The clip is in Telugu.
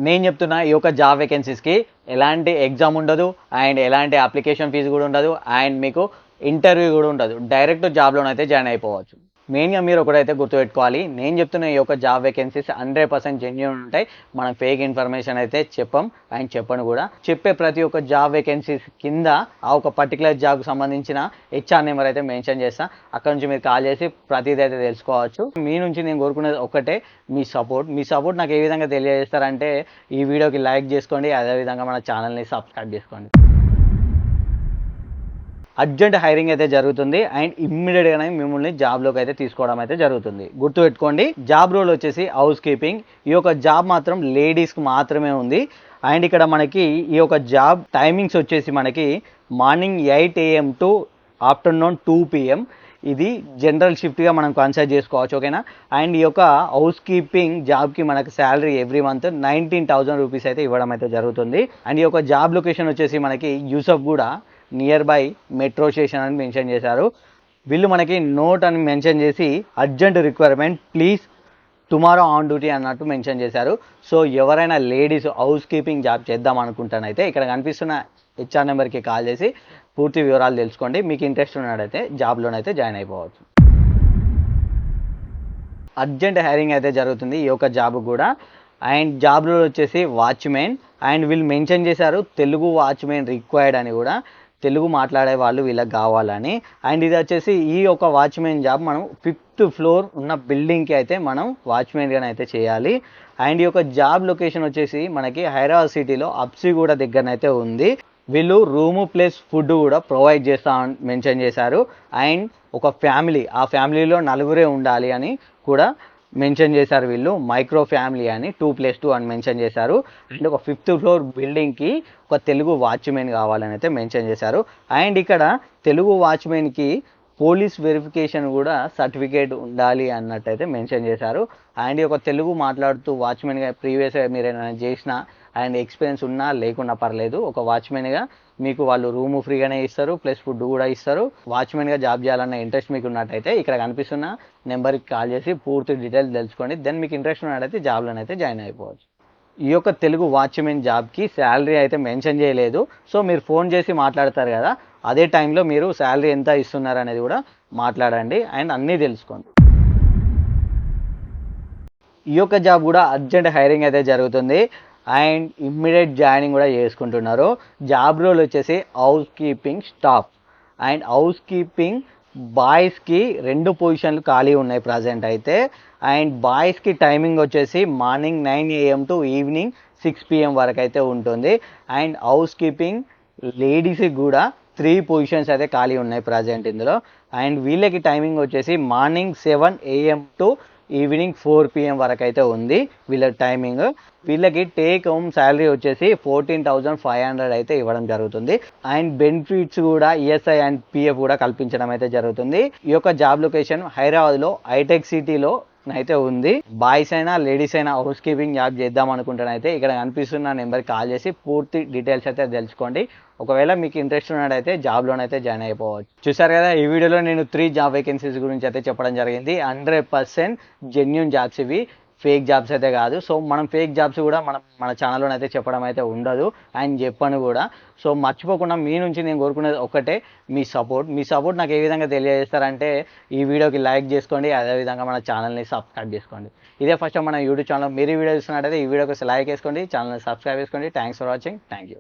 నేను చెప్తున్నా ఈ యొక్క జాబ్ వేకెన్సీస్కి ఎలాంటి ఎగ్జామ్ ఉండదు అండ్ ఎలాంటి అప్లికేషన్ ఫీజు కూడా ఉండదు అండ్ మీకు ఇంటర్వ్యూ కూడా ఉండదు. డైరెక్ట్ జాబ్లోనైతే జాయిన్ అయిపోవచ్చు. మెయిన్గా మీరు ఒకటైతే గుర్తుపెట్టుకోవాలి, నేను చెప్తున్న ఈ యొక్క జాబ్ వేకెన్సీస్ 100% జెన్యూన్ ఉంటాయి. మనం ఫేక్ ఇన్ఫర్మేషన్ అయితే చెప్పం అండ్ చెప్పను కూడా. చెప్పే ప్రతి ఒక్క జాబ్ వేకెన్సీస్ కింద ఆ ఒక పర్టికులర్ జాబ్కి సంబంధించిన హెచ్ఆర్ నెంబర్ అయితే మెన్షన్ చేస్తాను. అక్కడ నుంచి మీరు కాల్ చేసి ప్రతిదీ అయితే తెలుసుకోవచ్చు. మీ నుంచి నేను కోరుకునేది ఒకటే, మీ సపోర్ట్ నాకు ఏ విధంగా తెలియజేస్తారంటే ఈ వీడియోకి లైక్ చేసుకోండి, అదేవిధంగా మన ఛానల్ని సబ్స్క్రైబ్ చేసుకోండి. అర్జెంట్ హైరింగ్ అయితే జరుగుతుంది అండ్ ఇమ్మీడియట్గానే మిమ్మల్ని జాబ్లోకి అయితే తీసుకోవడం అయితే జరుగుతుంది. గుర్తుపెట్టుకోండి, జాబ్ రోల్ వచ్చేసి హౌస్ కీపింగ్. ఈ యొక్క జాబ్ మాత్రం లేడీస్కి మాత్రమే ఉంది. అండ్ ఇక్కడ మనకి ఈ యొక్క జాబ్ టైమింగ్స్ వచ్చేసి మనకి morning 8 AM to afternoon 2 PM. ఇది జనరల్ షిఫ్ట్గా మనం కన్సిడర్ చేసుకోవచ్చు, ఓకేనా. అండ్ ఈ యొక్క హౌస్ కీపింగ్ జాబ్కి మనకి శాలరీ ఎవ్రీ మంత్ 19,000 రూపీస్ అయితే ఇవ్వడం అయితే జరుగుతుంది. అండ్ ఈ యొక్క జాబ్ లొకేషన్ వచ్చేసి మనకి Yousufguda near by metro station అని మెన్షన్ చేశారు. వీళ్ళు మనకి నోట్ అని మెన్షన్ చేసి urgent requirement please tomorrow on duty అన్నట్టు మెన్షన్ చేశారు. సో ఎవరైనా లేడీస్ హౌస్ కీపింగ్ జాబ్ చేద్దాం అనుకుంటానైతే ఇక్కడ కనిపిస్తున్న హెచ్ఆర్ నెంబర్కి కాల్ చేసి పూర్తి వివరాలు తెలుసుకోండి. మీకు ఇంట్రెస్ట్ ఉన్నట్టయితే జాబ్లోనైతే జాయిన్ అయిపోవచ్చు. అర్జెంట్ హైరింగ్ అయితే జరుగుతుంది ఈ యొక్క జాబ్ కూడా. అండ్ జాబ్లో వచ్చేసి వాచ్మెన్ అండ్ వీళ్ళు మెన్షన్ చేశారు తెలుగు వాచ్మెన్ రిక్వైర్డ్ అని కూడా, తెలుగు మాట్లాడే వాళ్ళు వీళ్ళకి కావాలని. అండ్ ఇది వచ్చేసి ఈ యొక్క వాచ్మెన్ జాబ్ మనం 5th ఫ్లోర్ ఉన్న బిల్డింగ్కి అయితే మనం వాచ్మెన్గానే అయితే చేయాలి. అండ్ ఈ యొక్క జాబ్ లొకేషన్ వచ్చేసి మనకి హైదరాబాద్ సిటీలో అప్సిగూడ దగ్గరనైతే ఉంది. వీళ్ళు రూము ప్లస్ ఫుడ్ కూడా ప్రొవైడ్ చేస్తా మెన్షన్ చేశారు. అండ్ ఒక ఫ్యామిలీ, ఆ ఫ్యామిలీలో 4 ఉండాలి అని కూడా మెన్షన్ చేశారు. వీళ్ళు మైక్రో ఫ్యామిలీ అని 2+2 అని మెన్షన్ చేశారు. అండ్ ఒక 5th ఫ్లోర్ బిల్డింగ్కి ఒక తెలుగు వాచ్మెన్ కావాలని అయితే మెన్షన్ చేశారు. అండ్ ఇక్కడ తెలుగు వాచ్మెన్కి పోలీస్ వెరిఫికేషన్ కూడా సర్టిఫికేట్ ఉండాలి అన్నట్టయితే మెన్షన్ చేశారు. అండ్ ఒక తెలుగు మాట్లాడుతూ వాచ్మెన్గా ప్రీవియస్గా మీరు ఏమైనా చేసినా అండ్ ఎక్స్పీరియన్స్ ఉన్నా లేకున్నా పర్లేదు, ఒక వాచ్మెన్గా మీకు వాళ్ళు రూము ఫ్రీగానే ఇస్తారు, ప్లస్ ఫుడ్ కూడా ఇస్తారు. వాచ్మెన్గా జాబ్ చేయాలన్న ఇంట్రెస్ట్ మీకు ఉన్నట్టయితే ఇక్కడ కనిపిస్తున్న నెంబర్కి కాల్ చేసి పూర్తి డీటెయిల్స్ తెలుసుకోండి. దెన్ మీకు ఇంట్రెస్ట్ ఉన్నట్టయితే జాబ్లోనైతే జాయిన్ అయిపోవచ్చు. ఈ యొక్క తెలుగు వాచ్మెన్ జాబ్కి శాలరీ అయితే మెన్షన్ చేయలేదు. సో మీరు ఫోన్ చేసి మాట్లాడతారు కదా, అదే టైంలో మీరు శాలరీ ఎంత ఇస్తున్నారు అనేది కూడా మాట్లాడండి అండ్ అన్నీ తెలుసుకోండి. ఈ యొక్క జాబ్ కూడా అర్జెంట్ హైరింగ్ అయితే జరుగుతుంది అండ్ ఇమ్మీడియట్ జాయినింగ్ కూడా చేసుకుంటున్నారు. జాబ్ రోల్ వచ్చేసి housekeeping staff. And housekeeping బాయ్స్కి 2 పొజిషన్లు ఖాళీ ఉన్నాయి ప్రజెంట్ అయితే. అండ్ బాయ్స్కి టైమింగ్ వచ్చేసి morning 9 AM to evening 6 PM వరకు అయితే ఉంటుంది. అండ్ హౌస్ కీపింగ్ లేడీస్కి కూడా 3 పొజిషన్స్ అయితే ఖాళీ ఉన్నాయి ప్రజెంట్ ఇందులో. అండ్ వీళ్ళకి టైమింగ్ వచ్చేసి morning 7 AM to evening 4 PM వరకు అయితే ఉంది వీళ్ళ టైమింగ్. వీళ్ళకి టేక్ హోమ్ శాలరీ వచ్చేసి 14,500 అయితే ఇవ్వడం జరుగుతుంది. అండ్ బెనిఫిట్స్ కూడా ESI అండ్ PF కూడా కల్పించడం అయితే జరుగుతుంది. ఈ యొక్క జాబ్ లొకేషన్ హైదరాబాద్లో హైటెక్ సిటీలో అయితే ఉంది. బాయ్స్ అయినా లేడీస్ అయినా హౌస్ కీపింగ్ జాబ్ చేద్దాం అనుకుంటానైతే ఇక్కడ కనిపిస్తున్న నెంబర్కి కాల్ చేసి పూర్తి డీటెయిల్స్ అయితే తెలుసుకోండి. ఒకవేళ మీకు ఇంట్రెస్ట్ ఉన్నట్టయితే జాబ్లోనైతే జాయిన్ అయిపోవచ్చు. చూసారు కదా, ఈ వీడియోలో నేను 3 జాబ్ వేకెన్సీస్ గురించి అయితే చెప్పడం జరిగింది. 100% జెన్యూన్ జాబ్స్ ఇవి, ఫేక్ జాబ్స్ అయితే కాదు. సో మనం ఫేక్ జాబ్స్ కూడా మన ఛానల్లో అయితే చెప్పడం అయితే ఉండదు అండ్ చెప్పను కూడా. సో మర్చిపోకుండా మీ నుంచి నేను కోరుకునేది ఒకటే, మీ సపోర్ట్ నాకు ఏ విధంగా తెలియజేస్తారంటే ఈ వీడియోకి లైక్ చేసుకోండి, అదేవిధంగా మన ఛానల్ని సబ్స్క్రైబ్ చేసుకోండి. ఇదే ఫస్ట్ మన యూట్యూబ్ ఛానల్ మీరు ఈ వీడియో చూస్తున్నట్టయితే ఈ వీడియోకి లైక్ వేసుకోండి, ఛానల్ని సబ్స్క్రైబ్ చేసుకోండి. Thanks for watching. Thank you.